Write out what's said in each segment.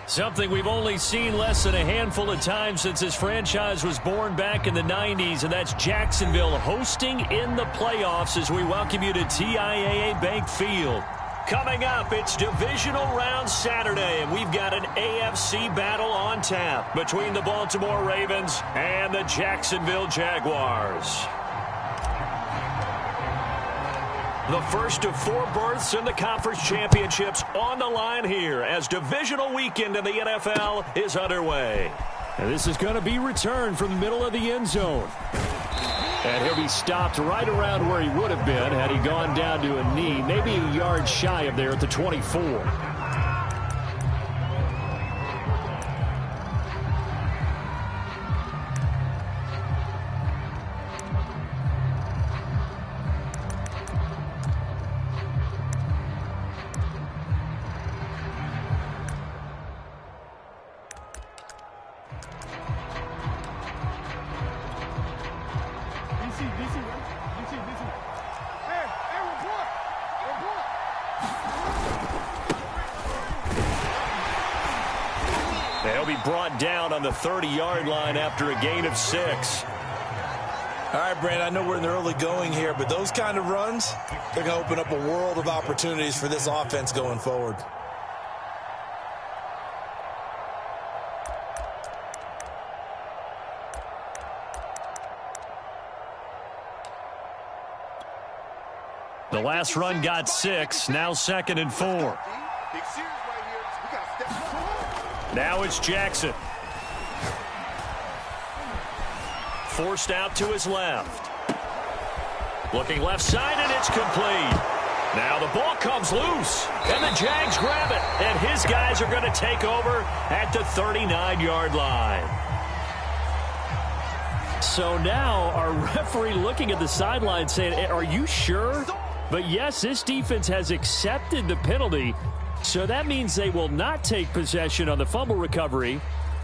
Something we've only seen less than a handful of times since this franchise was born back in the 90s, and that's Jacksonville hosting in the playoffs as we welcome you to TIAA Bank Field. Coming up, it's Divisional Round Saturday, and we've got an AFC battle on tap between the Baltimore Ravens and the Jacksonville Jaguars. The first of 4 berths in the conference championships on the line here as divisional weekend in the NFL is underway. And this is going to be returned from the middle of the end zone. And he'll be stopped right around where he would have been had he gone down to a knee, maybe a yard shy of there at the 24. They'll be brought down on the 30-yard line after a gain of 6. All right, Brandon, I know we're in the early going here, but those kind of runs, they're going to open up a world of opportunities for this offense going forward. The last run got 6, now 2nd and 4. Now it's Jackson. Forced out to his left. Looking left side, and it's complete. Now the ball comes loose, and the Jags grab it. And his guys are going to take over at the 39-yard line. So now our referee looking at the sideline saying, are you sure? But yes, this defense has accepted the penalty. So that means they will not take possession on the fumble recovery.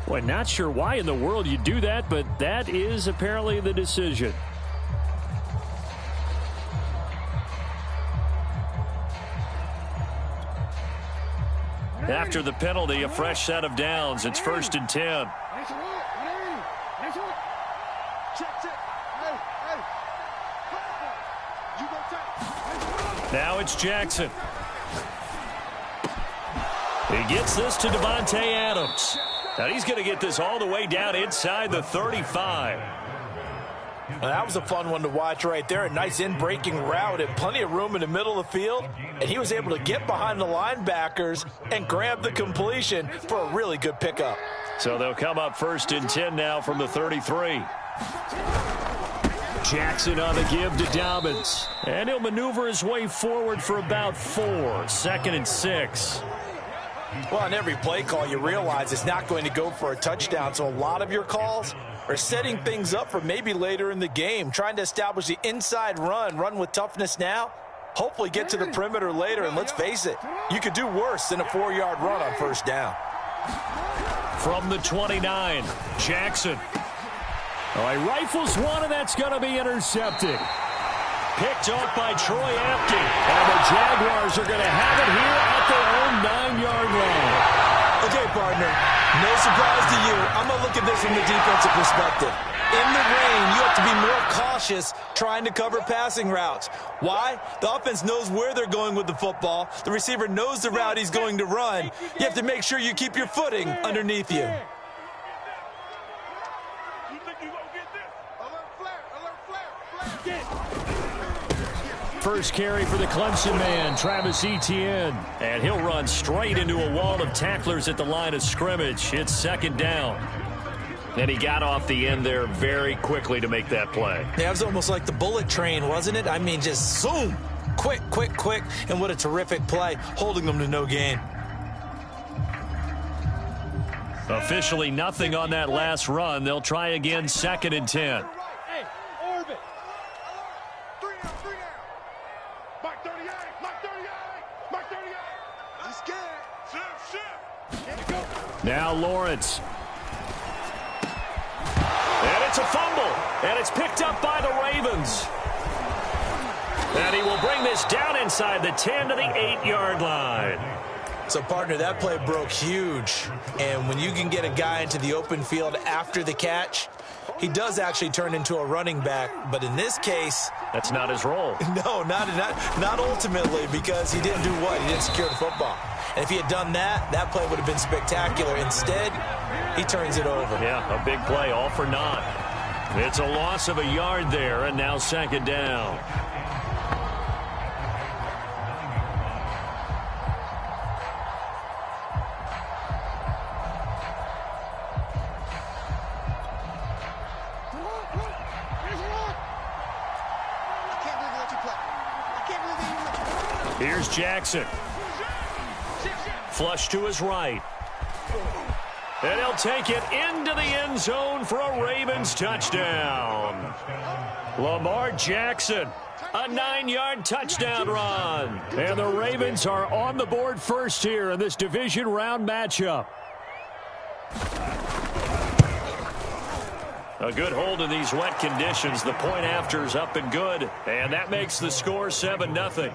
Well, not sure why in the world you do that, but that is apparently the decision. After the penalty, a fresh set of downs. It's 1st and 10. Now it's Jackson. He gets this to Davante Adams. Now he's going to get this all the way down inside the 35. Well, that was a fun one to watch right there. A nice in-breaking route and plenty of room in the middle of the field. And he was able to get behind the linebackers and grab the completion for a really good pickup. So they'll come up 1st and 10 now from the 33. Jackson on the give to Dobbins. And he'll maneuver his way forward for about 4. 2nd and 6. Well, on every play call, you realize it's not going to go for a touchdown. So a lot of your calls are setting things up for maybe later in the game, trying to establish the inside run with toughness now, hopefully get to the perimeter later. And let's face it, you could do worse than a 4-yard run on 1st down. From the 29, Jackson. Oh, he rifles one, and that's going to be intercepted. Picked off by Troy Apke. And the Jaguars are going to have it here at their own 9-yard line. Okay, partner, no surprise to you. I'm going to look at this from the defensive perspective. In the rain, you have to be more cautious trying to cover passing routes. Why? The offense knows where they're going with the football. The receiver knows the route he's going to run. You have to make sure you keep your footing underneath you. First carry for the Clemson man, Travis Etienne. And he'll run straight into a wall of tacklers at the line of scrimmage. It's 2nd down. And he got off the end there very quickly to make that play. Yeah, it was almost like the bullet train, wasn't it? I mean, just zoom. Quick, quick, quick. And what a terrific play, holding them to no gain. Officially nothing on that last run. They'll try again, 2nd and 10. Now Lawrence. And it's a fumble. And it's picked up by the Ravens. And he will bring this down inside the 10 to the 8-yard line. So, partner, that play broke huge. And when you can get a guy into the open field after the catch, he does actually turn into a running back. But in this case, that's not his role. No, not ultimately, because he didn't do what? He didn't secure the football. And if he had done that, that play would have been spectacular. Instead, he turns it over. Yeah, a big play, all for naught. It's a loss of a yard there, and now second down. Here's Jackson. Flush to his right. And he'll take it into the end zone for a Ravens touchdown. Lamar Jackson, a 9-yard touchdown run. And the Ravens are on the board first here in this division round matchup. A good hold in these wet conditions. The point after is up and good. And that makes the score 7-0.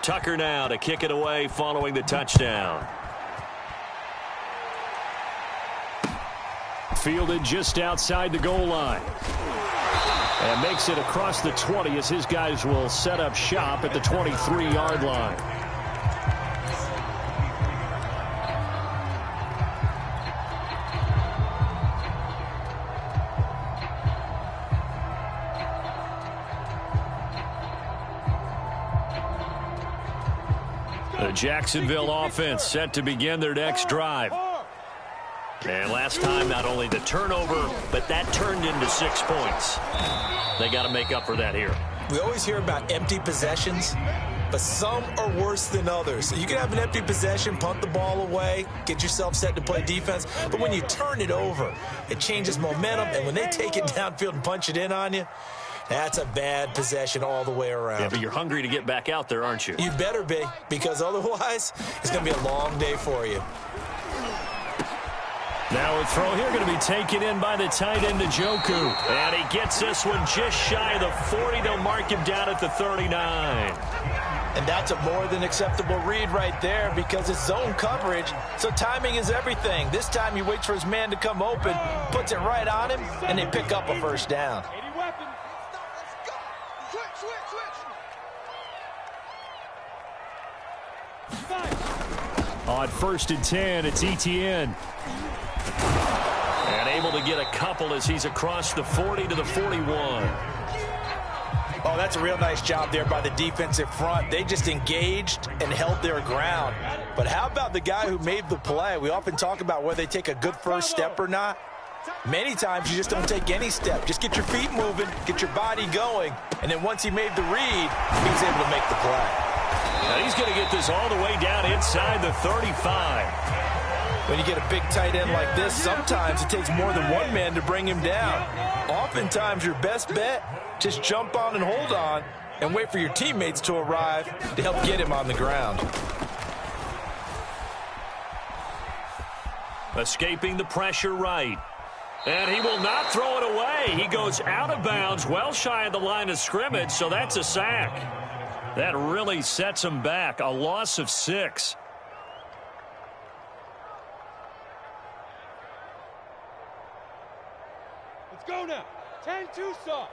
Tucker now to kick it away following the touchdown. Fielded just outside the goal line. And makes it across the 20 as his guys will set up shop at the 23-yard line. The Jacksonville offense set to begin their next drive. And last time, not only the turnover, but that turned into 6 points. They got to make up for that here. We always hear about empty possessions, but some are worse than others. You can have an empty possession, punt the ball away, get yourself set to play defense, but when you turn it over, it changes momentum, and when they take it downfield and punch it in on you, that's a bad possession all the way around. Yeah, but you're hungry to get back out there, aren't you? You better be, because otherwise, it's going to be a long day for you. Now a throw here going to be taken in by the tight end Njoku. And he gets this one just shy of the 40. They'll mark him down at the 39. And that's a more than acceptable read right there because it's zone coverage, so timing is everything. This time he waits for his man to come open, puts it right on him, and they pick up a first down. On 1st and 10, it's Etienne. And able to get a couple as he's across the 40 to the 41. Oh, that's a real nice job there by the defensive front. They just engaged and held their ground. But how about the guy who made the play? We often talk about whether they take a good first step or not. Many times you just don't take any step. Just get your feet moving, get your body going, and then once he made the read, he was able to make the play. Now he's going to get this all the way down inside the 35. When you get a big tight end like this, sometimes it takes more than one man to bring him down. Oftentimes your best bet, just jump on and hold on and wait for your teammates to arrive to help get him on the ground. Escaping the pressure right. And he will not throw it away. He goes out of bounds, well shy of the line of scrimmage, so that's a sack. That really sets him back. A loss of 6. Let's go now. 10-2 saw.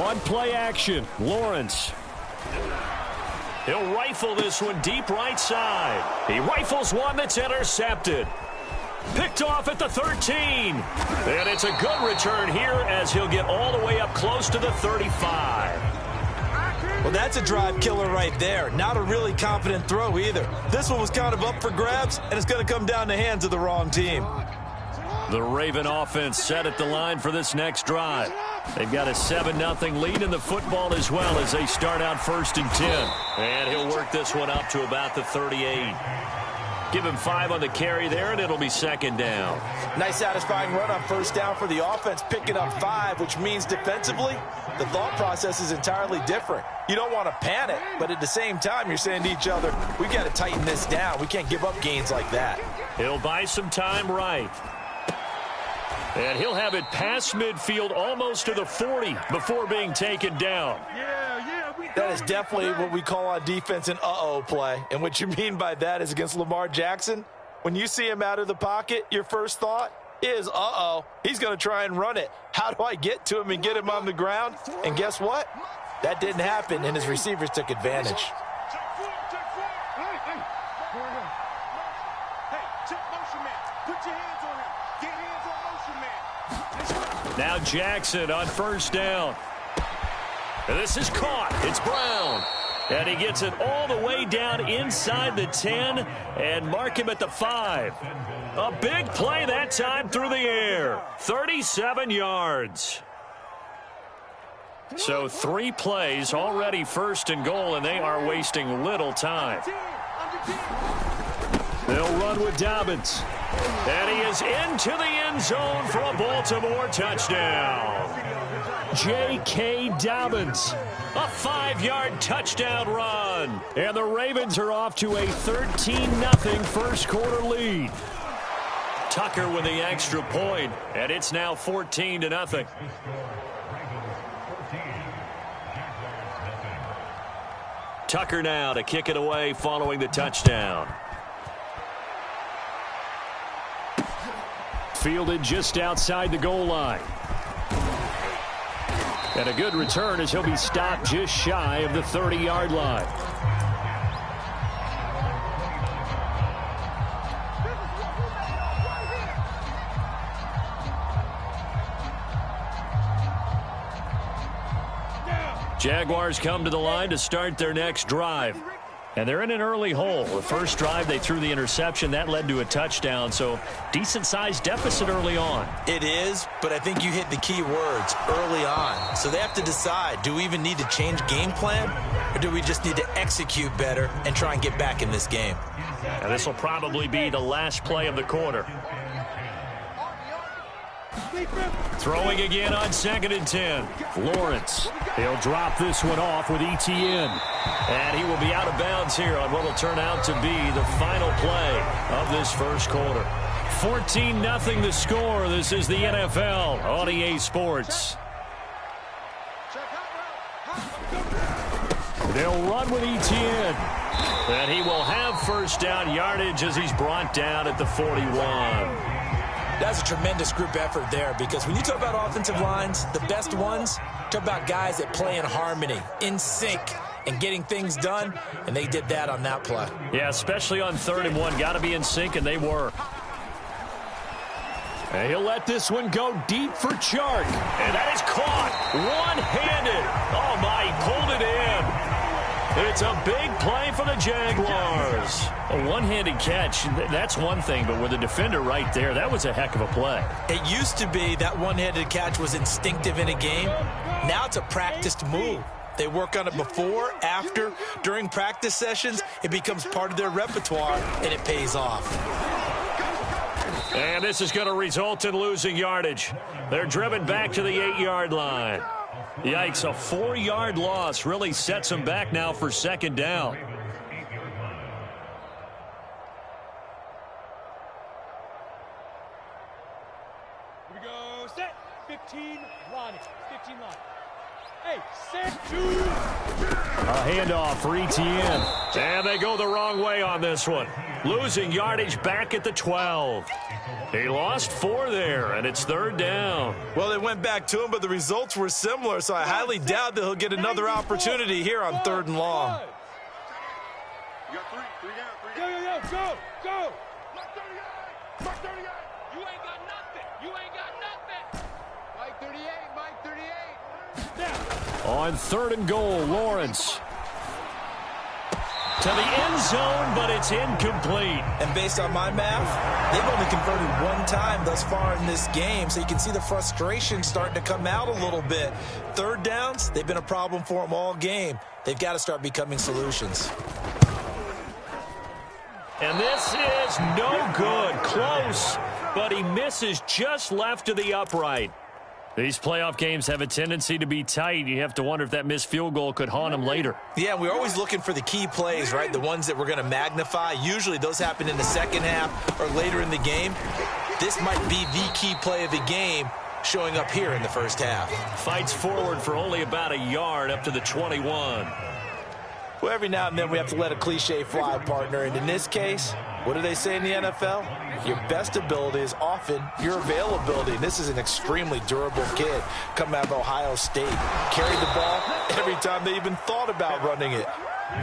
On play action, Lawrence. He'll rifle this one deep right side. He rifles one that's intercepted. Picked off at the 13. And it's a good return here as he'll get all the way up close to the 35. Well, that's a drive killer right there. Not a really confident throw either. This one was kind of up for grabs, and it's going to come down the hands of the wrong team. The Raven offense set at the line for this next drive. They've got a 7-0 lead in the football as well as they start out 1st and 10. And he'll work this one up to about the 38. Give him 5 on the carry there, and it'll be 2nd down. Nice satisfying run on 1st down for the offense, picking up 5, which means defensively, the thought process is entirely different. You don't want to panic, but at the same time, you're saying to each other, we've got to tighten this down. We can't give up gains like that. He'll buy some time right. And he'll have it past midfield almost to the 40 before being taken down. That is definitely what we call on defense an uh-oh play. And what you mean by that is against Lamar Jackson, when you see him out of the pocket, your first thought is, uh-oh, he's going to try and run it. How do I get to him and get him on the ground? And guess what? That didn't happen, and his receivers took advantage. Now Jackson on first down. This is caught. It's Brown. And he gets it all the way down inside the 10 and mark him at the 5. A big play that time through the air. 37 yards. So 3 plays already first and goal, and they are wasting little time. They'll run with Dobbins. And he is into the end zone for a Baltimore touchdown. J.K. Dobbins, a 5-yard touchdown run. And the Ravens are off to a 13-0 first quarter lead. Tucker with the extra point, and it's now 14-0. Tucker now to kick it away following the touchdown. Fielded just outside the goal line. And a good return as he'll be stopped just shy of the 30-yard line. Jaguars come to the line to start their next drive. And they're in an early hole. The first drive, they threw the interception. That led to a touchdown. So decent-sized deficit early on. It is, but I think you hit the key words, early on. So they have to decide, do we even need to change game plan? Or do we just need to execute better and try and get back in this game? And this will probably be the last play of the quarter. Throwing again on 2nd and 10. Lawrence. He'll drop this one off with Etienne. And he will be out of bounds here on what will turn out to be the final play of this first quarter. 14-0 the score. This is the NFL on EA Sports. They'll run with Etienne. And he will have first down yardage as he's brought down at the 41. That's a tremendous group effort there, because when you talk about offensive lines, the best ones, talk about guys that play in harmony, in sync, and getting things done, and they did that on that play. Yeah, especially on 3rd and 1. Got to be in sync, and they were. And he'll let this one go deep for Chark. And that is caught one-handed. Oh, my, he pulled it in. It's a big play for the Jaguars. A one-handed catch, that's one thing, but with a defender right there, that was a heck of a play. It used to be that one-handed catch was instinctive in a game. Now it's a practiced move. They work on it before, after, during practice sessions. It becomes part of their repertoire, and it pays off. And this is going to result in losing yardage. They're driven back to the 8-yard line. Yikes, a 4-yard loss really sets them back now for 2nd down. Here we go, set, 15, Ronnie, 15 line. Hey, set, 2. A handoff for Etienne. And they go the wrong way on this one. Losing yardage back at the 12. He lost 4 there, and it's 3rd down. Well, they went back to him, but the results were similar, so I highly doubt that he'll get another opportunity here on 3rd and long. You got 3 down, 3 down. Go. Mark 38. Mark 38. You ain't got nothing. Mike 38. Now. On 3rd and goal, Lawrence. To the end zone, but it's incomplete. And based on my math, they've only converted 1 time thus far in this game, so you can see the frustration starting to come out a little bit. 3rd downs, they've been a problem for them all game. They've got to start becoming solutions. And this is no good. Close, but he misses just left of the upright. These playoff games have a tendency to be tight. You have to wonder if that missed field goal could haunt him later. Yeah, we're always looking for the key plays, right? The ones that we're going to magnify. Usually those happen in the second half or later in the game. this might be the key play of the game showing up here in the first half. Fights forward for only about a yard up to the 21. Well, every now and then we have to let a cliche fly, partner. And in this case, what do they say in the NFL? Your best ability is often your availability. And this is an extremely durable kid coming out of Ohio State. Carried the ball every time they even thought about running it.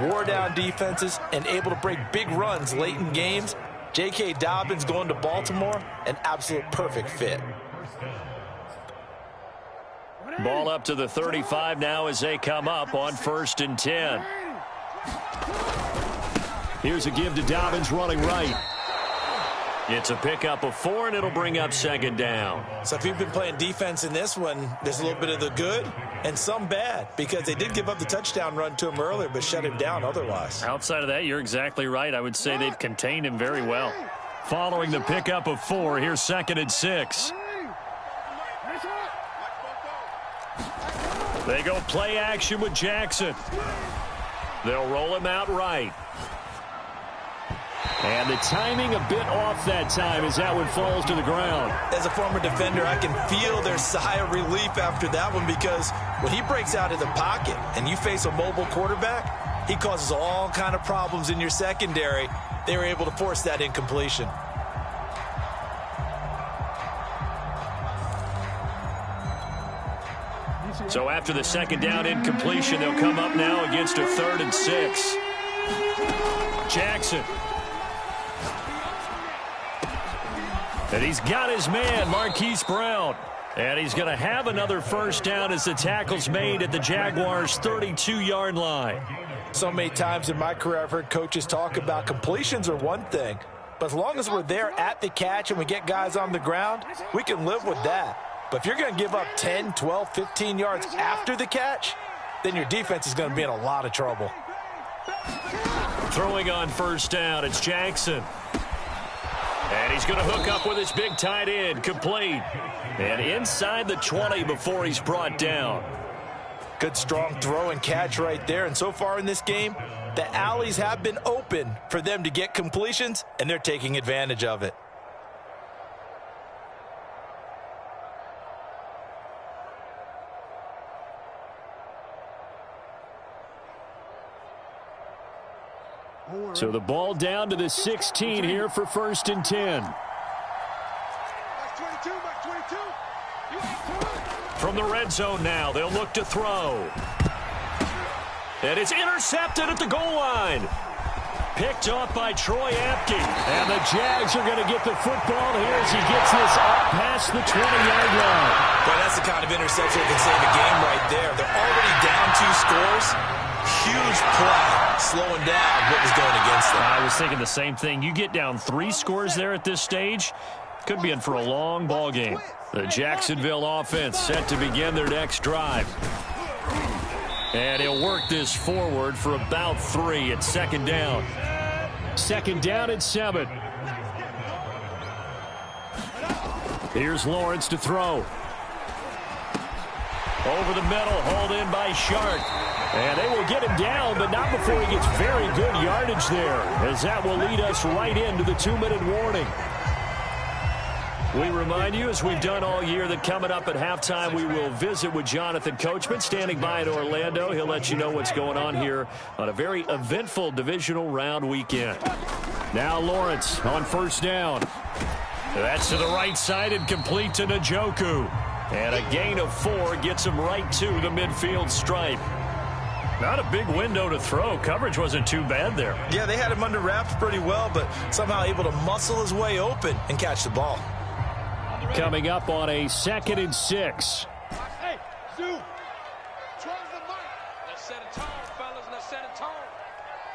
Wore down defenses and able to break big runs late in games. J.K. Dobbins going to Baltimore, an absolute perfect fit. Ball up to the 35 now as they come up on 1st and 10. Here's a give to Dobbins running right. It's a pickup of 4, and it'll bring up 2nd down. So if you've been playing defense in this one, there's a little bit of the good and some bad, because they did give up the touchdown run to him earlier but shut him down otherwise. Outside of that, you're exactly right. I would say they've contained him very well. Following the pickup of 4, here's 2nd and 6. They go play action with Jackson. They'll roll him out right. And the timing a bit off that time as that one falls to the ground. As a former defender, I can feel their sigh of relief after that one, because when he breaks out of the pocket and you face a mobile quarterback, he causes all kind of problems in your secondary. They were able to force that incompletion. So after the 2nd down incompletion, they'll come up now against a 3rd and 6. Jackson. And he's got his man, Marquise Brown. And he's going to have another 1st down as the tackle's made at the Jaguars' 32-yard line. So many times in my career I've heard coaches talk about completions are one thing, but as long as we're there at the catch and we get guys on the ground, we can live with that. But if you're going to give up 10, 12, 15 yards after the catch, then your defense is going to be in a lot of trouble. Throwing on 1st down, it's Jackson. And he's going to hook up with his big tight end, complete. And inside the 20 before he's brought down. Good strong throw and catch right there. And so far in this game, the alleys have been open for them to get completions, and they're taking advantage of it. So the ball down to the 16 here for 1st and 10. From the red zone now, they'll look to throw. And it's intercepted at the goal line. Picked off by Troy Apke. And the Jags are going to get the football here as he gets this up past the 20-yard line. Boy, that's the kind of interception that can save a game right there. They're already down 2 scores. Huge play, slowing down what was going against them. I was thinking the same thing. You get down 3 scores there at this stage, could be in for a long ball game. The Jacksonville offense set to begin their next drive. And he'll work this forward for about 3 at 2nd down. 2nd down at 7. Here's Lawrence to throw. Over the middle, hauled in by Shark. And they will get him down, but not before he gets very good yardage there, as that will lead us right into the 2-minute warning. We remind you, as we've done all year, that coming up at halftime, we will visit with Jonathan Coachman, standing by in Orlando. He'll let you know what's going on here on a very eventful divisional round weekend. Now Lawrence on 1st down. That's to the right side and complete to Njoku. And a gain of 4 gets him right to the midfield stripe. Not a big window to throw. Coverage wasn't too bad there. Yeah, they had him under wraps pretty well, but somehow able to muscle his way open and catch the ball. Coming up on a 2nd and 6. Hey, Zoo. Control the mic. Let's set a tone, fellas. Let's set a tone.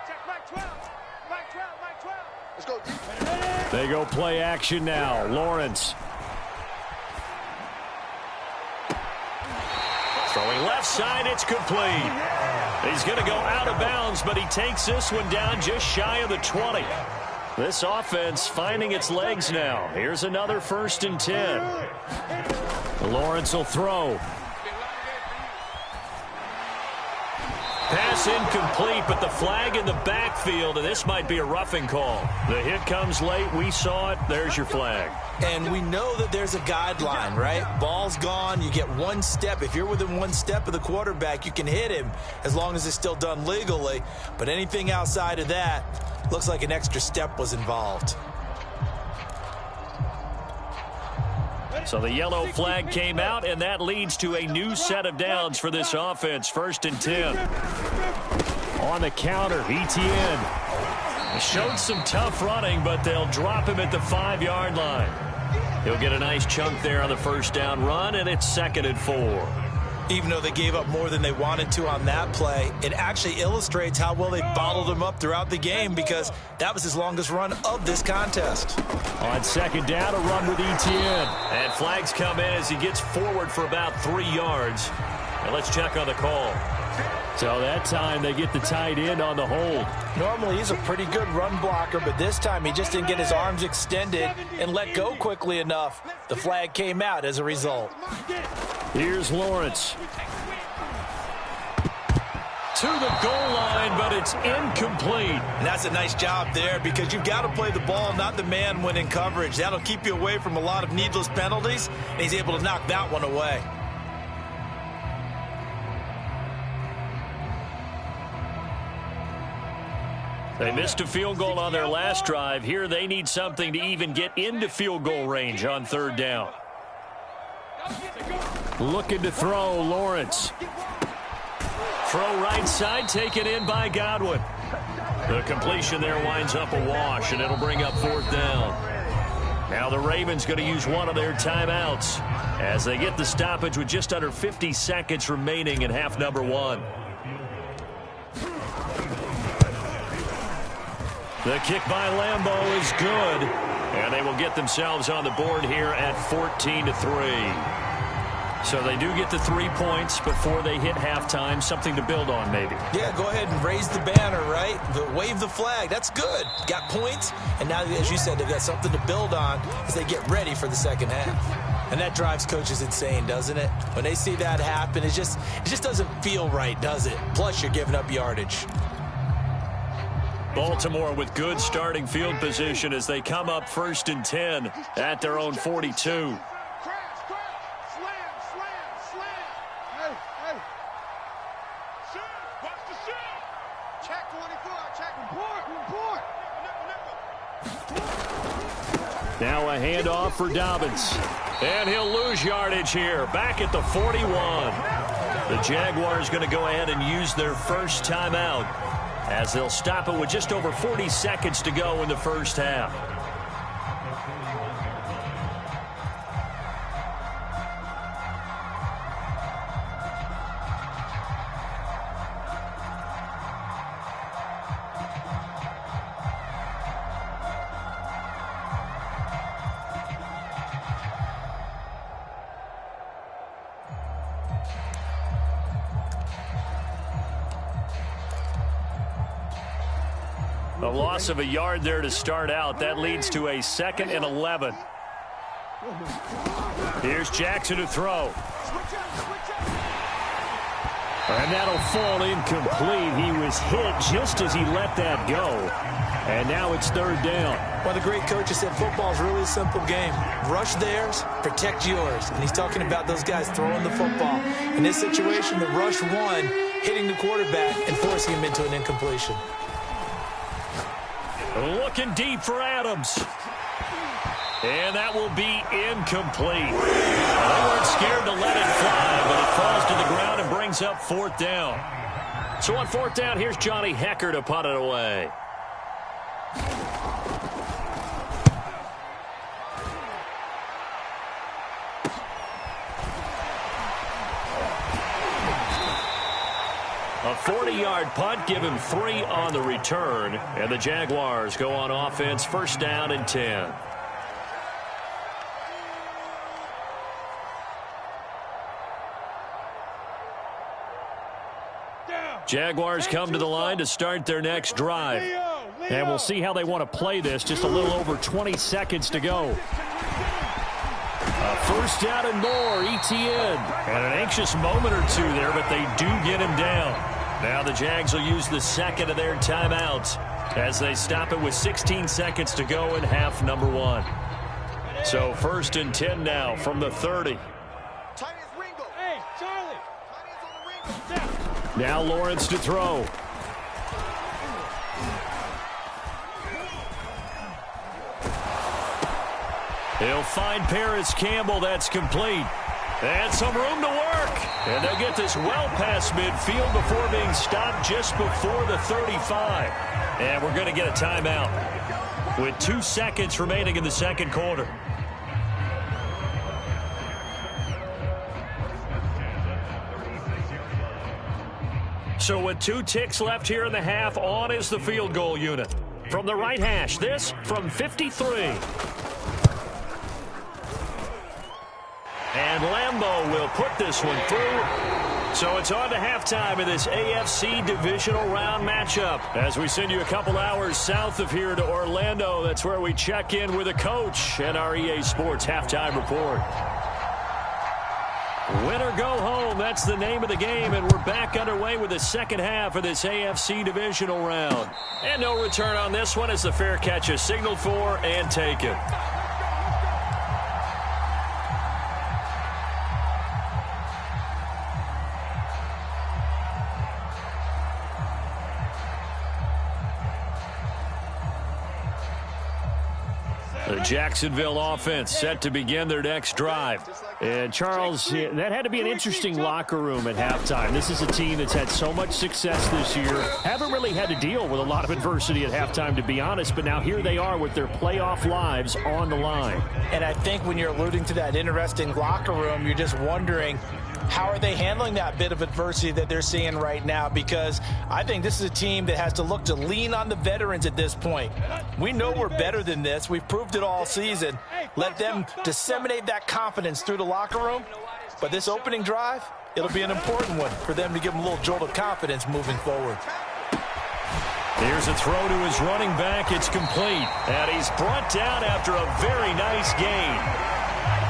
Check mic 12. Mic 12. Mic 12. Let's go deep. They go play action now. Lawrence. Throwing left side, it's complete. He's going to go out of bounds, but he takes this one down just shy of the 20. This offense finding its legs now. Here's another 1st and 10. Lawrence will throw. Pass pass incomplete, but the flag in the backfield, and this might be a roughing call. The hit comes late. We saw it. There's your flag. And we know that there's a guideline, right? Ball's gone. You get one step. If you're within one step of the quarterback, you can hit him as long as it's still done legally. But anything outside of that, looks like an extra step was involved. So the yellow flag came out, and that leads to a new set of downs for this offense. 1st and 10. On the counter, Etienne. Showed some tough running, but they'll drop him at the 5-yard line. He'll get a nice chunk there on the first down run, and it's 2nd and 4. Even though they gave up more than they wanted to on that play, it actually illustrates how well they bottled him up throughout the game, because that was his longest run of this contest. On 2nd down, a run with Etienne. And flags come in as he gets forward for about 3 yards. And let's check on the call. So that time they get the tight end on the hold. Normally he's a pretty good run blocker, but this time he just didn't get his arms extended and let go quickly enough. The flag came out as a result. Here's Lawrence. To the goal line, but it's incomplete. And that's a nice job there, because you've got to play the ball, not the man when in coverage. That'll keep you away from a lot of needless penalties, and he's able to knock that one away. They missed a field goal on their last drive. Here they need something to even get into field goal range on 3rd down. Looking to throw, Lawrence. Throw right side, taken in by Godwin. The completion there winds up a wash, and it'll bring up 4th down. Now the Ravens going to use one of their timeouts as they get the stoppage with just under 50 seconds remaining in half number 1. The kick by Lambeau is good, and they will get themselves on the board here at 14-3. So they do get the 3 points before they hit halftime. Something to build on, maybe. Yeah, go ahead and raise the banner, right? Wave the flag. That's good. Got points, and now, as you said, they've got something to build on as they get ready for the second half. And that drives coaches insane, doesn't it? When they see that happen, it just doesn't feel right, does it? Plus, you're giving up yardage. Baltimore with good starting field position as they come up 1st and 10 at their own 42. Now a handoff for Dobbins. And he'll lose yardage here. Back at the 41. The Jaguars going to go ahead and use their first timeout as they'll stop it with just over 40 seconds to go in the first half. A loss of a yard there to start out. That leads to a 2nd and 11. Here's Jackson to throw. And that'll fall incomplete. He was hit just as he let that go. And now it's 3rd down. One of the great coaches said football is really a simple game. Rush theirs, protect yours. And he's talking about those guys throwing the football. In this situation, the rush one, hitting the quarterback and forcing him into an incompletion. Looking deep for Adams. And that will be incomplete. They weren't scared to let it fly, but it falls to the ground and brings up 4th down. So on 4th down, here's Johnny Hekker to punt it away. A 40-yard punt, give him 3 on the return. And the Jaguars go on offense, 1st down and 10. Jaguars come to the line to start their next drive. And we'll see how they want to play this. Just a little over 20 seconds to go. A 1st down and more, Etienne. And an anxious moment or two there, but they do get him down. Now the Jags will use the second of their timeouts as they stop it with 16 seconds to go in half number 1. So 1st and 10 now from the 30. Hey, Charlie. Now Lawrence to throw. He'll find Paris Campbell. That's complete. And some room to work. And they'll get this well past midfield before being stopped just before the 35. And we're going to get a timeout with 2 seconds remaining in the second quarter. So with 2 ticks left here in the half, on is the field goal unit. From the right hash, this from 53. And Lambeau will put this one through. So it's on to halftime in this AFC divisional round matchup. As we send you a couple hours south of here to Orlando, that's where we check in with a coach and our EA Sports halftime report. Win or go home, that's the name of the game, and we're back underway with the second half of this AFC divisional round. And no return on this one as the fair catch is signaled for and taken. The Jacksonville offense set to begin their next drive. And Charles, that had to be an interesting locker room at halftime. This is a team that's had so much success this year. Haven't really had to deal with a lot of adversity at halftime, to be honest. But now here they are with their playoff lives on the line. And I think when you're alluding to that interesting locker room, you're just wondering, how are they handling that bit of adversity that they're seeing right now? Because I think this is a team that has to look to lean on the veterans at this point. We know we're better than this. We've proved it all season. Let them disseminate that confidence through the locker room. But this opening drive, it'll be an important one for them to give them a little jolt of confidence moving forward. Here's a throw to his running back. It's complete. And he's brought down after a very nice gain.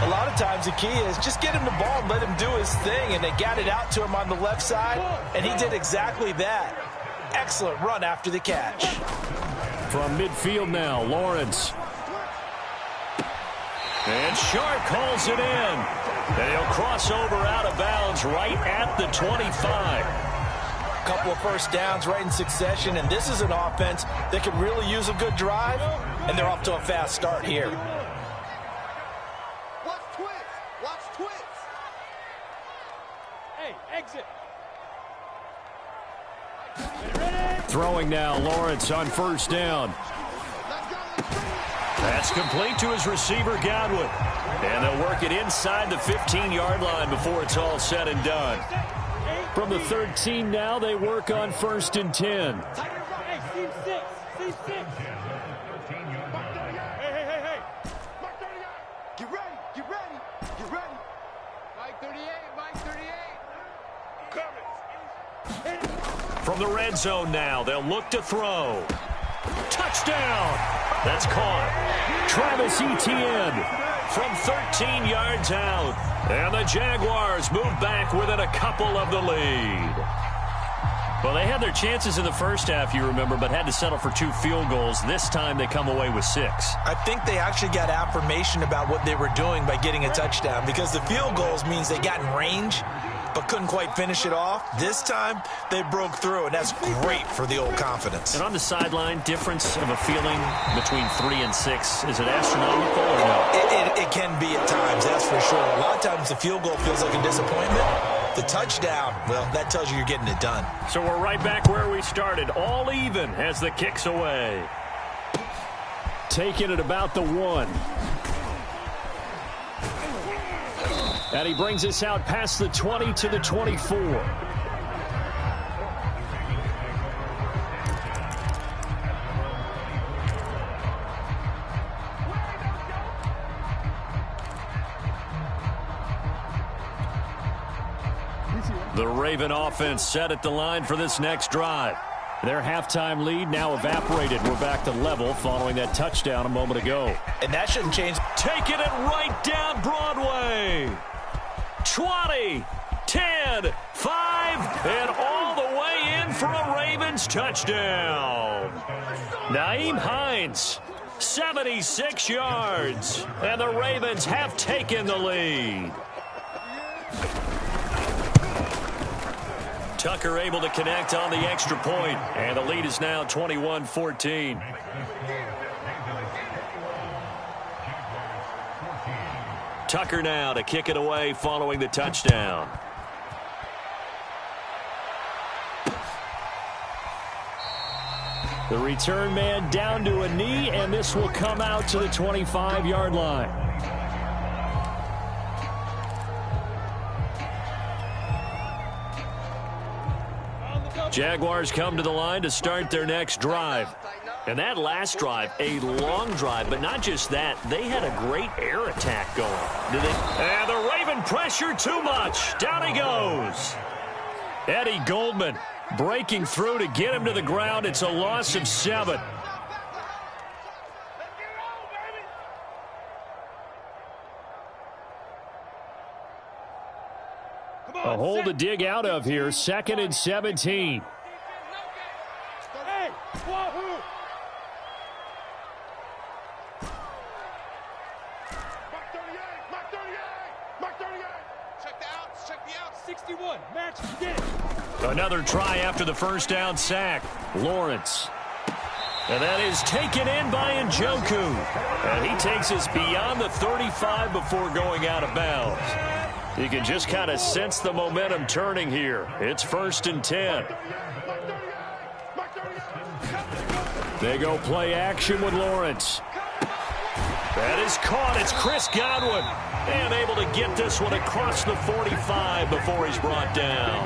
A lot of times the key is just get him the ball and let him do his thing, and they got it out to him on the left side, and he did exactly that. Excellent run after the catch. From midfield now, Lawrence. And Sharp calls it in. And he'll cross over out of bounds right at the 25. A couple of first downs right in succession, and this is an offense that could really use a good drive, and they're off to a fast start here. Exit. Throwing now, Lawrence on first down. That's complete to his receiver, Godwin. And they'll work it inside the 15-yard line before it's all said and done. From the 13 now, they work on 1st and 10. Hey, seam 6. Seam 6. Hey. Mark 38. Get ready. Mike 38. From the red zone now, they'll look to throw. Touchdown! That's caught. Travis Etienne from 13 yards out. And the Jaguars move back within a couple of the lead. Well, they had their chances in the first half, you remember, but had to settle for 2 field goals. This time they come away with 6. I think they actually got affirmation about what they were doing by getting a touchdown, because the field goals means they got in range but couldn't quite finish it off. This time, they broke through, and that's great for the old confidence. And on the sideline, difference of a feeling between 3 and 6, is it astronomical or no? It can be at times, that's for sure. A lot of times the field goal feels like a disappointment. The touchdown, well, that tells you you're getting it done. So we're right back where we started, all even as the kick's away. Taking it about the 1. And he brings us out past the 20 to the 24. The Raven offense set at the line for this next drive. Their halftime lead now evaporated. We're back to level following that touchdown a moment ago. And that shouldn't change. Taking it right down Broadway. 20, 10, 5, and all the way Ravens touchdown. Nyheim Hines, 76 yards. And the Ravens have taken the lead. Tucker able to connect on the extra point, and the lead is now 21-14. Tucker now to kick it away following the touchdown. The return man down to a knee, and this will come out to the 25-yard line. Jaguars come to the line to start their next drive. And that last drive, a long drive, but not just that. They had a great air attack going. And the Raven pressure too much. Down he goes. Eddie Goldman breaking through to get him to the ground. It's a loss of 7. A hole to dig out of here. 2nd and 17. Another try after the first down sack. Lawrence. And that is taken in by Njoku. And he takes us beyond the 35 before going out of bounds. You can just kind of sense the momentum turning here. It's 1st and 10. They go play action with Lawrence. That is caught. It's Chris Godwin. And able to get this one across the 45 before he's brought down.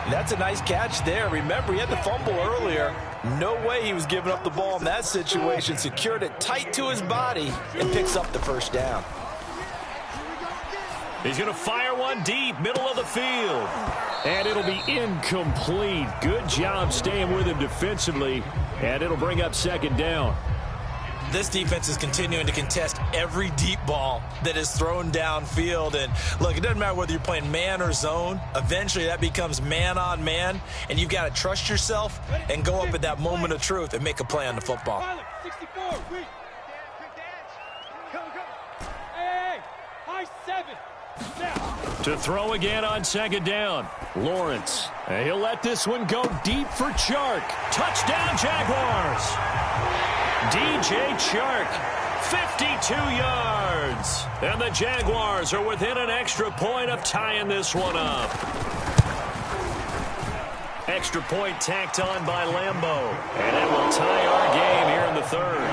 That's a nice catch there. Remember, he had the fumble earlier. No way he was giving up the ball in that situation. Secured it tight to his body and picks up the first down. He's going to fire one deep, middle of the field. And it'll be incomplete. Good job staying with him defensively. And it'll bring up 2nd down. This defense is continuing to contest every deep ball that is thrown downfield. And look, it doesn't matter whether you're playing man or zone. Eventually that becomes man on man. And you've got to trust yourself and go up at that moment of truth and make a play on the football. 64, Hey, high 7. To throw again on 2nd down. Lawrence. And he'll let this one go deep for Chark. Touchdown, Jaguars. DJ Chark, 52 yards. And the Jaguars are within an extra point of tying this one up. Extra point tacked on by Lambeau. And it will tie our game here in the 3rd.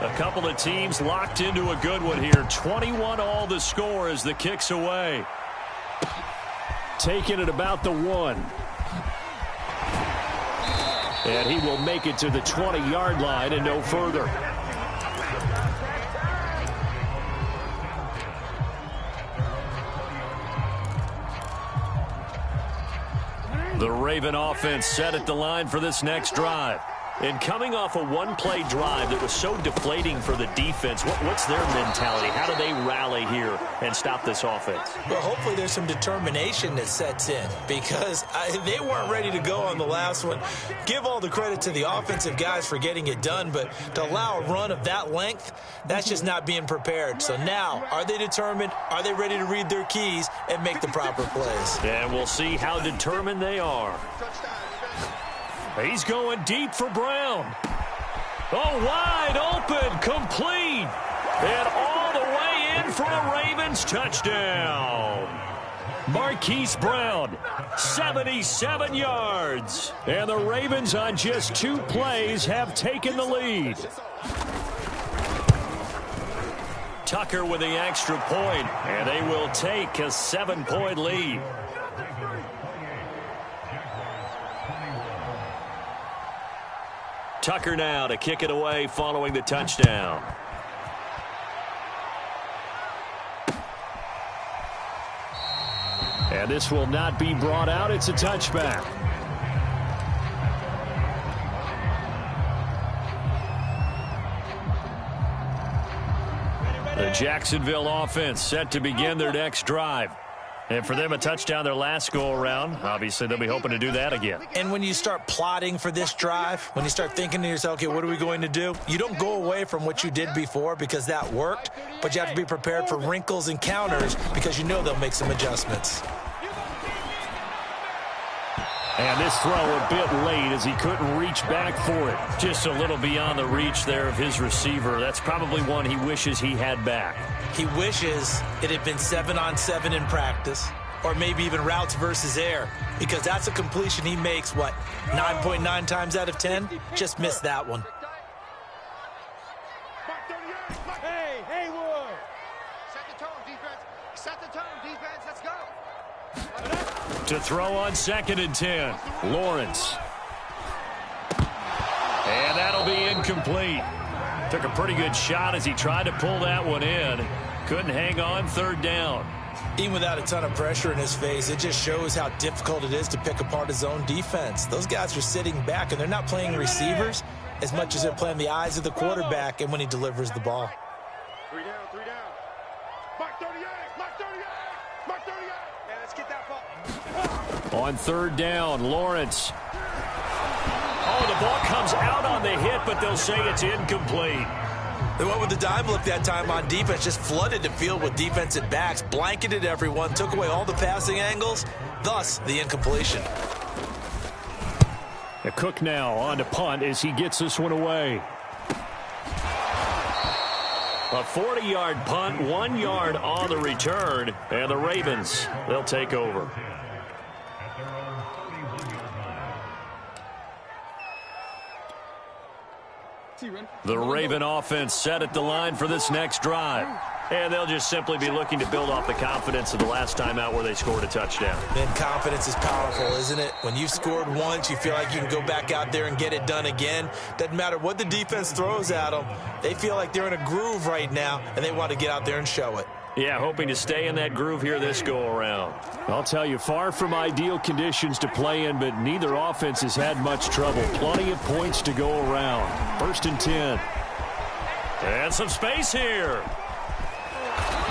A couple of teams locked into a good one here. 21-all the score as the kick's away. Taking it about the 1. And he will make it to the 20-yard line and no further. The Raven offense set at the line for this next drive. And coming off a one-play drive that was so deflating for the defense, what's their mentality? How do they rally here and stop this offense? Well, hopefully there's some determination that sets in because they weren't ready to go on the last one. Give all the credit to the offensive guys for getting it done, but to allow a run of that length, that's just not being prepared. So now, are they determined? Are they ready to read their keys and make the proper plays? And we'll see how determined they are. He's going deep for Brown. Oh, wide open, complete. And all the way in for a Ravens touchdown. Marquise Brown, 77 yards. And the Ravens on just 2 plays have taken the lead. Tucker with the extra point, and they will take a 7-point lead. Tucker now to kick it away following the touchdown. And this will not be brought out. It's a touchback. The Jacksonville offense set to begin their next drive. And for them, a touchdown their last go-around. Obviously, they'll be hoping to do that again. And when you start plotting for this drive, when you start thinking to yourself, okay, what are we going to do? You don't go away from what you did before because that worked, but you have to be prepared for wrinkles and counters because you know they'll make some adjustments. And this throw a bit late as he couldn't reach back for it. Just a little beyond the reach there of his receiver. That's probably one he wishes he had back. He wishes it had been 7-on-7 in practice, or maybe even routes versus air, because that's a completion he makes, 9.9 times out of 10? Just missed that one. Hey, Haywood! Set the tone, defense. Set the tone, defense. Let's go. To throw on 2nd and 10, Lawrence. And that'll be incomplete. Took a pretty good shot as he tried to pull that one in. Couldn't hang on 3rd down. Even without a ton of pressure in his face, it just shows how difficult it is to pick apart his own defense. Those guys are sitting back, and they're not playing receivers as much as they're playing the eyes of the quarterback and when he delivers the ball. 3 down, 3 down. Mark 38, Mark 38, Mark 38. Yeah, let's get that ball. On 3rd down, Lawrence. Oh, the ball comes out on the hit, but they'll say it's incomplete. They went with the dime look that time on defense, just flooded the field with defensive backs, blanketed everyone, took away all the passing angles, thus the incompletion. The Cook now on to punt as he gets this one away. A 40-yard punt, 1 yard on the return, and the Ravens, they'll take over. The Raven offense set at the line for this next drive. And they'll just simply be looking to build off the confidence of the last time out where they scored a touchdown. And confidence is powerful, isn't it? When you've scored once, you feel like you can go back out there and get it done again. Doesn't matter what the defense throws at them. They feel like they're in a groove right now, and they want to get out there and show it. Yeah, hoping to stay in that groove here this go-around. I'll tell you, far from ideal conditions to play in, but neither offense has had much trouble. Plenty of points to go around. 1st and 10. And some space here.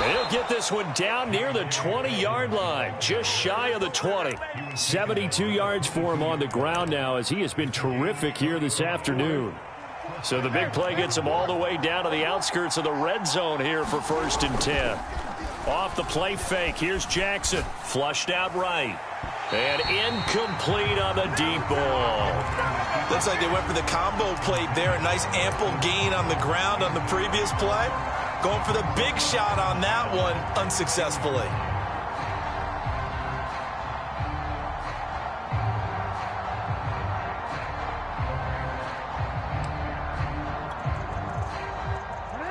They'll get this one down near the 20-yard line, just shy of the 20. 72 yards for him on the ground now as he has been terrific here this afternoon. So the big play gets him all the way down to the outskirts of the red zone here for 1st and 10. Off the play fake, here's Jackson. Flushed out right. And incomplete on the deep ball. Looks like they went for the combo play there. A nice ample gain on the ground on the previous play. Going for the big shot on that one unsuccessfully.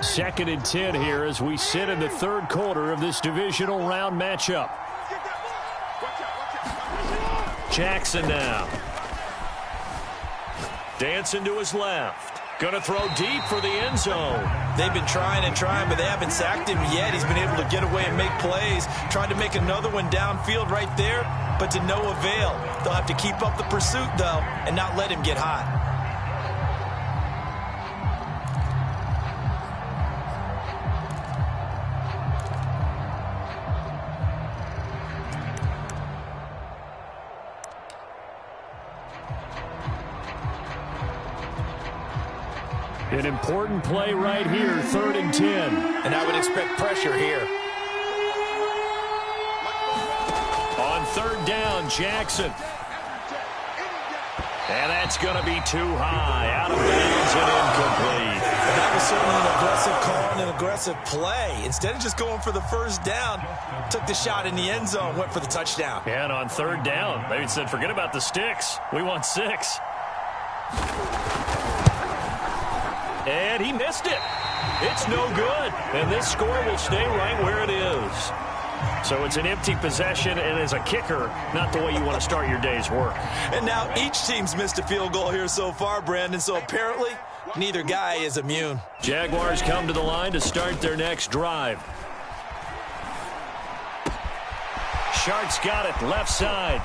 Second and 10 here as we sit in the 3rd quarter of this divisional round matchup. Jackson now. Dancing to his left. Going to throw deep for the end zone. They've been trying and trying, but they haven't sacked him yet. He's been able to get away and make plays. Tried to make another one downfield right there, but to no avail. They'll have to keep up the pursuit, though, and not let him get hot. An important play right here, 3rd and 10. And I would expect pressure here. On 3rd down, Jackson. And that's going to be too high. Out of bounds and incomplete. That was certainly an aggressive call and an aggressive play. Instead of just going for the 1st down, took the shot in the end zone, went for the touchdown. And on 3rd down, they said, forget about the sticks. We want 6. And he missed it. It's no good. And this score will stay right where it is. So it's an empty possession, and as a kicker, not the way you want to start your day's work. And now each team's missed a field goal here so far, Brandon, so apparently neither guy is immune. Jaguars come to the line to start their next drive. Sharks got it left side.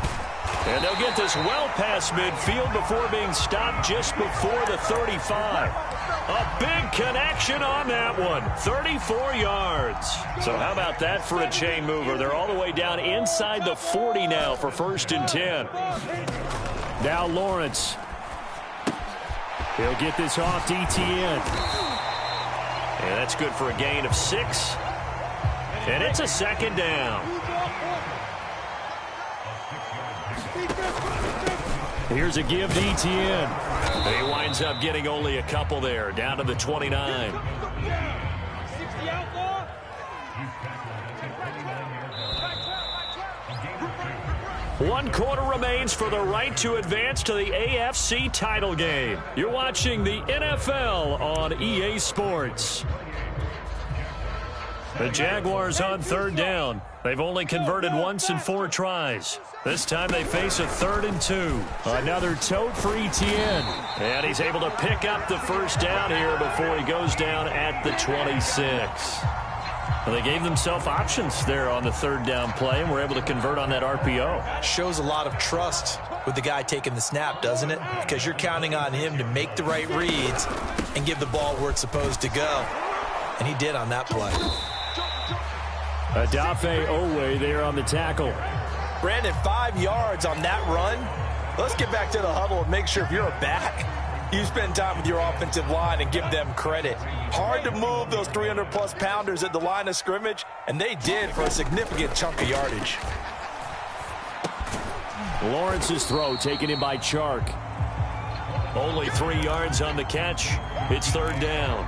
And they'll get this well past midfield before being stopped just before the 35. A big connection on that one. 34 yards. So how about that for a chain mover? They're all the way down inside the 40 now for 1st and 10. Now Lawrence. He'll get this off to Etienne. And that's good for a gain of 6. And it's a 2nd down. Here's a give to Etienne. He winds up getting only a couple there, down to the 29. One quarter remains for the right to advance to the AFC title game. You're watching the NFL on EA Sports. The Jaguars on 3rd down. They've only converted once in 4 tries. This time they face a 3rd and 2. Another tote for Etienne. And he's able to pick up the 1st down here before he goes down at the 26. Well, they gave themselves options there on the 3rd down play and were able to convert on that RPO. Shows a lot of trust with the guy taking the snap, doesn't it? Because you're counting on him to make the right reads and give the ball where it's supposed to go. And he did on that play. Odafe Owe there on the tackle. Brandon, 5 yards on that run. Let's get back to the huddle and make sure if you're a back, you spend time with your offensive line and give them credit. Hard to move those 300-plus pounders at the line of scrimmage, and they did for a significant chunk of yardage. Lawrence's throw taken in by Chark. Only 3 yards on the catch. It's 3rd down.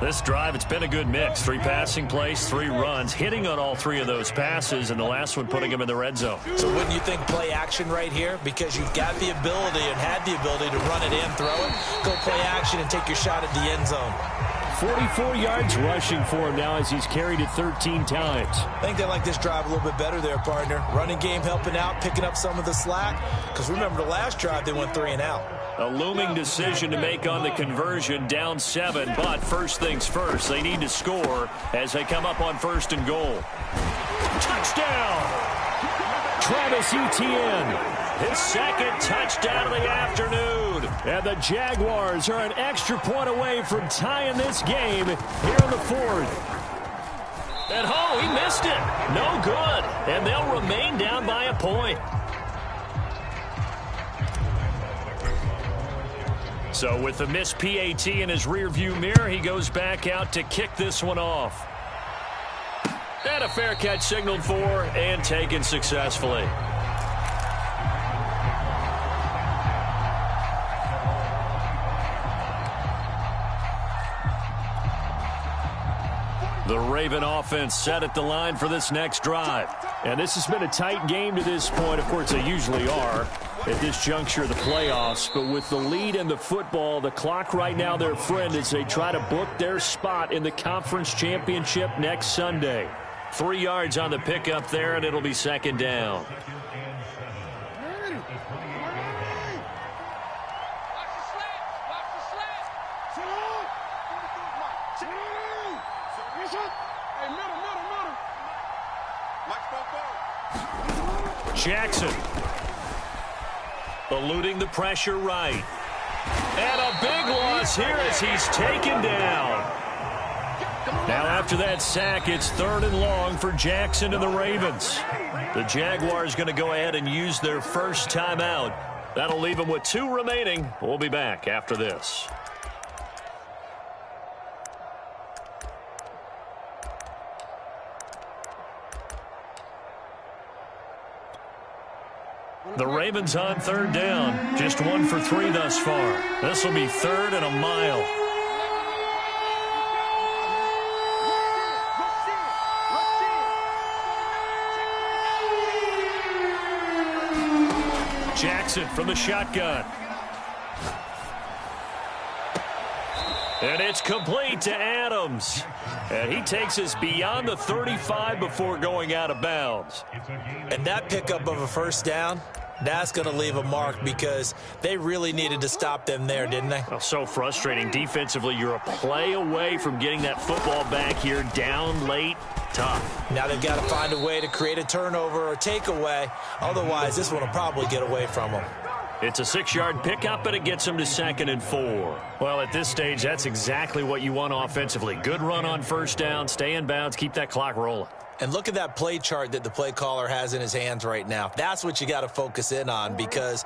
This drive, it's been a good mix. 3 passing plays, 3 runs, hitting on all 3 of those passes, and the last one putting him in the red zone. So wouldn't you think play action right here? Because you've got the ability and had the ability to run it in, throw it, go play action, and take your shot at the end zone. 44 yards rushing for him now as he's carried it 13 times. I think they like this drive a little bit better there, partner. Running game helping out, picking up some of the slack. Because remember the last drive, they went 3 and out. A looming decision to make on the conversion, down 7, but first things first, they need to score as they come up on 1st and goal. Touchdown! Travis Etienne, his 2nd touchdown of the afternoon. And the Jaguars are an extra point away from tying this game here in the 4th. And he missed it. No good. And they'll remain down by a point. So with the missed PAT in his rearview mirror, he goes back out to kick this one off. And a fair catch signaled for and taken successfully. The Raven offense set at the line for this next drive. And this has been a tight game to this point. Of course, they usually are at this juncture of the playoffs. But with the lead in the football, the clock right now their friend as they try to book their spot in the conference championship next Sunday. 3 yards on the pickup there, and it'll be 2nd down. Jackson eluding the pressure right. And a big loss here as he's taken down. Now after that sack, it's 3rd and long for Jackson and the Ravens. The Jaguars going to go ahead and use their first timeout. That'll leave them with 2 remaining. We'll be back after this. The Ravens on 3rd down. Just 1 for 3 thus far. This will be 3rd and a mile. Jackson from the shotgun. And it's complete to Adams. And he takes us beyond the 35 before going out of bounds. And that pickup of a 1st down, that's going to leave a mark because they really needed to stop them there, didn't they? Well, so frustrating. Defensively, you're a play away from getting that football back here, down late, Tough. Now they've got to find a way to create a turnover or takeaway. Otherwise, this one will probably get away from them. It's a 6-yard pickup, and it gets them to 2nd and 4. Well, at this stage, that's exactly what you want offensively. Good run on first down, stay in bounds, keep that clock rolling. And look at that play chart that the play caller has in his hands right now. That's what you got to focus in on, because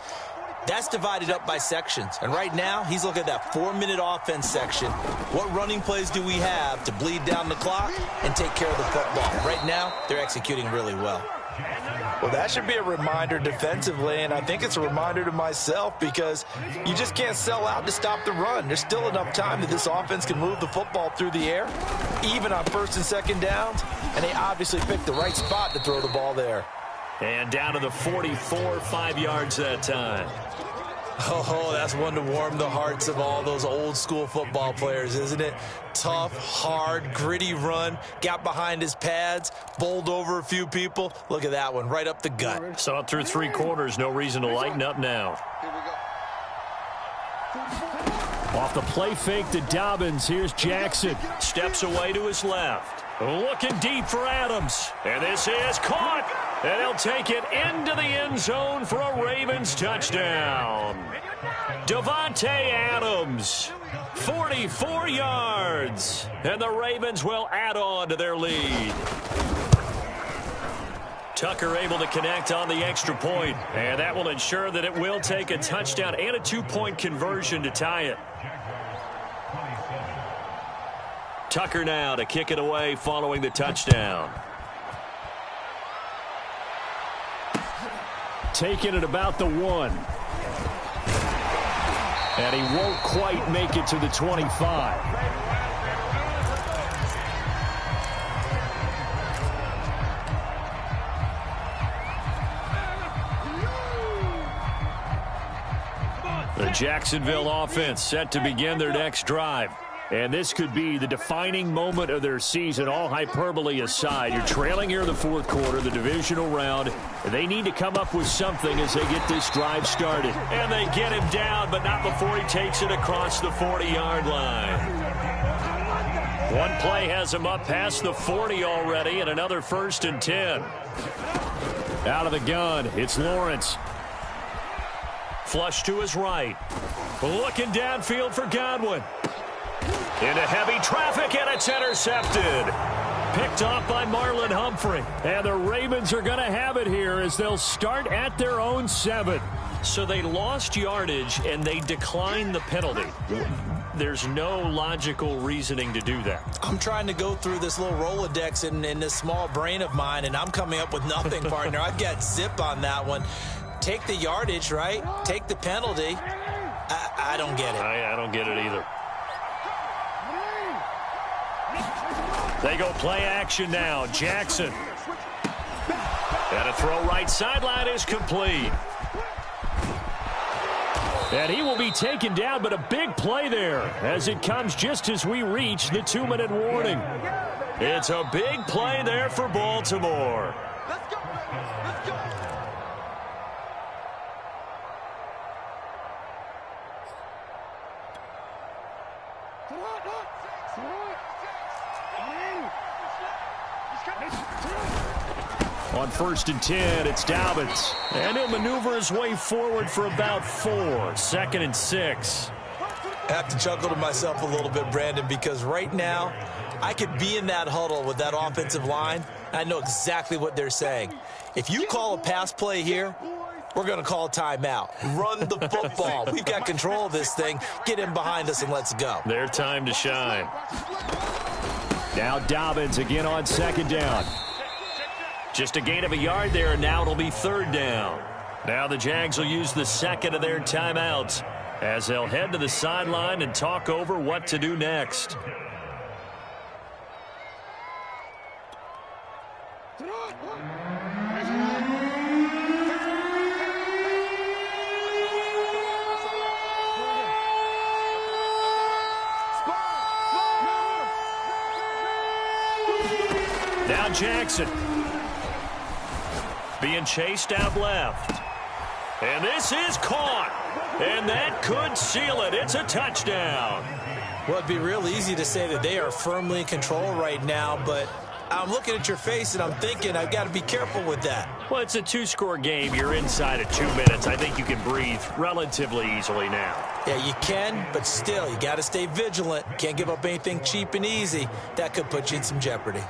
that's divided up by sections. And right now, he's looking at that 4-minute offense section. What running plays do we have to bleed down the clock and take care of the football? Right now, they're executing really well. Well, that should be a reminder defensively, and I think it's a reminder to myself, because you just can't sell out to stop the run. There's still enough time that this offense can move the football through the air, even on 1st and 2nd downs, and they obviously picked the right spot to throw the ball there. And down to the 44, 5 yards that time. Oh, that's one to warm the hearts of all those old-school football players, isn't it? Tough, hard, gritty run, got behind his pads, bowled over a few people. Look at that one, right up the gut. Saw it through 3 quarters, no reason to lighten up now. Off the play fake to Dobbins, here's Jackson. Steps away to his left. Looking deep for Adams. And this is caught. And he'll take it into the end zone for a Ravens touchdown. Davante Adams, 44 yards. And the Ravens will add on to their lead. Tucker able to connect on the extra point. And that will ensure that it will take a touchdown and a 2-point conversion to tie it. Tucker now to kick it away following the touchdown. Taking it about the 1. And he won't quite make it to the 25. The Jacksonville offense set to begin their next drive. And this could be the defining moment of their season, all hyperbole aside. You're trailing here in the 4th quarter, the divisional round. They need to come up with something as they get this drive started. And they get him down, but not before he takes it across the 40-yard line. One play has him up past the 40 already, and another 1st and 10. Out of the gun, it's Lawrence. Flush to his right. Looking downfield for Godwin. Into heavy traffic, and it's intercepted. Picked off by Marlon Humphrey. And the Ravens are going to have it here as they'll start at their own 7. So they lost yardage, and they declined the penalty. There's no logical reasoning to do that. I'm trying to go through this little Rolodex in this small brain of mine, and I'm coming up with nothing, partner. I've got zip on that one. Take the yardage, right? Take the penalty. I don't get it. I don't get it either. They go play action now. Jackson. And a throw right sideline is complete. And he will be taken down, but a big play there as it comes just as we reach the 2-minute warning. It's a big play there for Baltimore. Let's go. Let's go. On 1st and 10, it's Dobbins. And he'll maneuver his way forward for about 4. 2nd and 6. I have to chuckle to myself a little bit, Brandon, because right now I could be in that huddle with that offensive line. I know exactly what they're saying. If you call a pass play here, we're going to call a timeout. Run the football. We've got control of this thing. Get in behind us and let's go. Their time to shine. Now Dobbins again on 2nd down. Just a gain of a yard there, and now it'll be 3rd down. Now the Jags will use the 2nd of their timeouts as they'll head to the sideline and talk over what to do next. Now Jackson. Being chased out left. And this is caught. And that could seal it. It's a touchdown. Well, it'd be real easy to say that they are firmly in control right now, but I'm looking at your face, and I'm thinking I've got to be careful with that. Well, it's a two-score game. You're inside of 2 minutes. I think you can breathe relatively easily now. Yeah, you can, but still, you got to stay vigilant. Can't give up anything cheap and easy. That could put you in some jeopardy.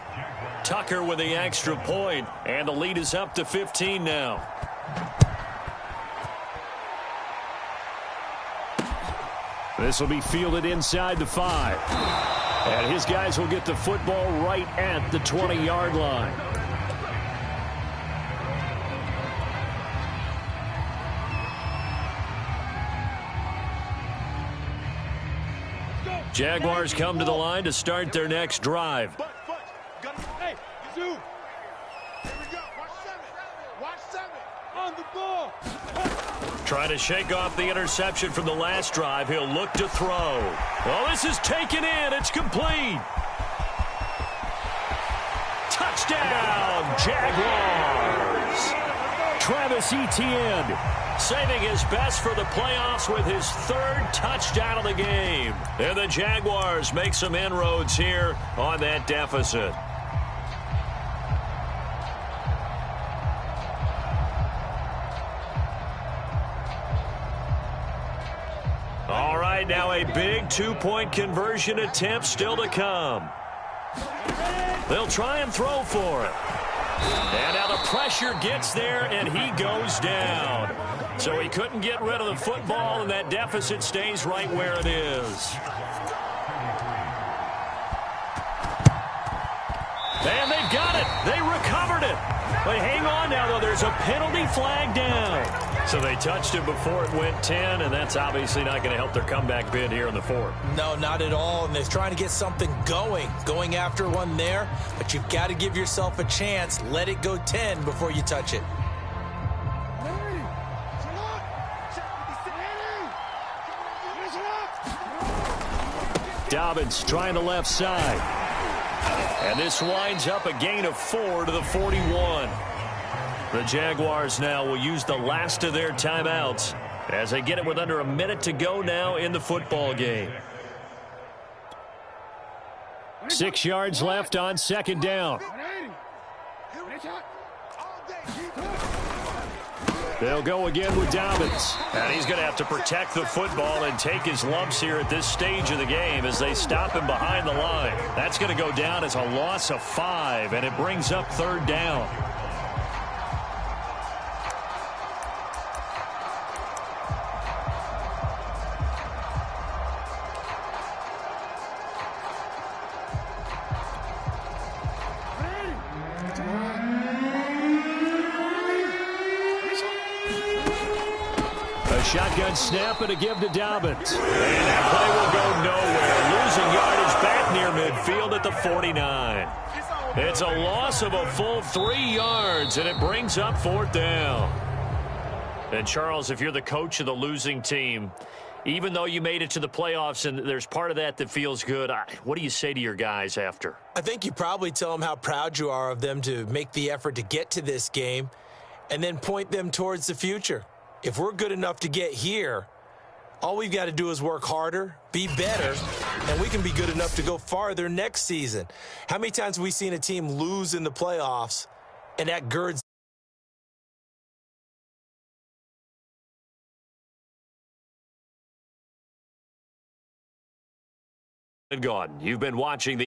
Tucker with the extra point, and the lead is up to 15 now. This will be fielded inside the 5. And his guys will get the football right at the 20-yard line. Jaguars come to the line to start their next drive. Hey, Zoo. Here we go. Watch 7. Watch 7. On the ball. Trying to shake off the interception from the last drive. He'll look to throw. Well, this is taken in. It's complete. Touchdown, Jaguars. Travis Etienne saving his best for the playoffs with his 3rd touchdown of the game. And the Jaguars make some inroads here on that deficit. All right, now a big 2-point conversion attempt still to come. They'll try and throw for it. And now the pressure gets there, and he goes down. So he couldn't get rid of the football, and that deficit stays right where it is. And they've got it. They recovered it. But hang on now, though. There's a penalty flag down. So they touched it before it went 10, and that's obviously not going to help their comeback bid here in the 4th. No, not at all. And they're trying to get something going after one there. But you've got to give yourself a chance. Let it go 10 before you touch it. Dobbins trying the left side. And this winds up a gain of 4 to the 41. The Jaguars now will use the last of their timeouts as they get it with under a minute to go now in the football game. 6 yards left on 2nd down. They'll go again with Dobbins. And he's going to have to protect the football and take his lumps here at this stage of the game as they stop him behind the line. That's going to go down as a loss of 5, and it brings up 3rd down. Shotgun snap and a give to Dobbins. And that play will go nowhere. Losing yardage back near midfield at the 49. It's a loss of a full 3 yards, and it brings up 4th down. And, Charles, if you're the coach of the losing team, even though you made it to the playoffs and there's part of that feels good, what do you say to your guys after? I think you probably tell them how proud you are of them to make the effort to get to this game and then point them towards the future. If we're good enough to get here, all we've got to do is work harder, be better, and we can be good enough to go farther next season. How many times have we seen a team lose in the playoffs, and that girds gone. You've been watching the